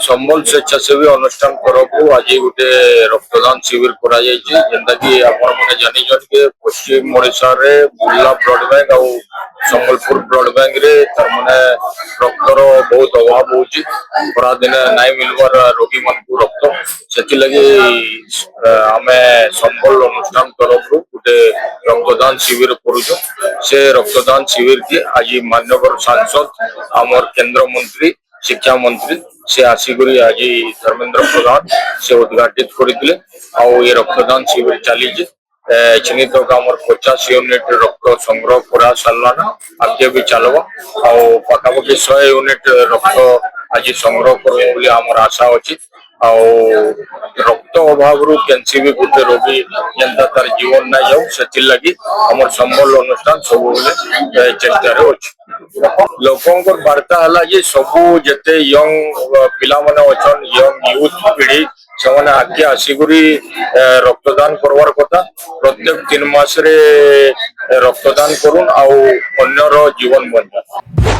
संबल स्वेच्छासेवी अनुष्ठान तरफ आज गोटे रक्तदान शिविर जेनता कि आपने जानी कि पश्चिम ओडिशा रे बुर्ला ब्लड बैंक और संबलपुर ब्लड बैंक रे तरमाने रक्तर बहुत अभाव होची पूरा दिन नाई मिलवार रोगी मान को रक्त से लगी आमे संबल अनुष्ठान तरफ गोटे रक्तदान शिविर करूँ से रक्तदान शिविर की आज मान्यवर सांसद आमर केंद्र मंत्री शिक्षा मंत्री से आसिक आज धर्मेंद्र प्रधान से उद्घाटित करते ये रक्तदान शिविर चली चिन्हित तक आम 50 यूनिट रक्त संग्रह करा साराना आगे भी चलवा पाखापाखि 100 यूनिट रक्त आज संग्रह कर आशा अच्छी रक्त अभाव कैंसी भी गोटे रोगी जनता तार जीवन ना जाऊ से लगी आम संबल अनुष्ठान सब चेष्टार अच्छे लोक वार्ता है सबू जिते यंग पिला माने अच्छन यंग यूथ पीढ़ी से आगे आसिक रक्तदान करवार कथा प्रत्येक 3 मास रे रक्तदान करुन आउ अन्यर जीवन बंचा।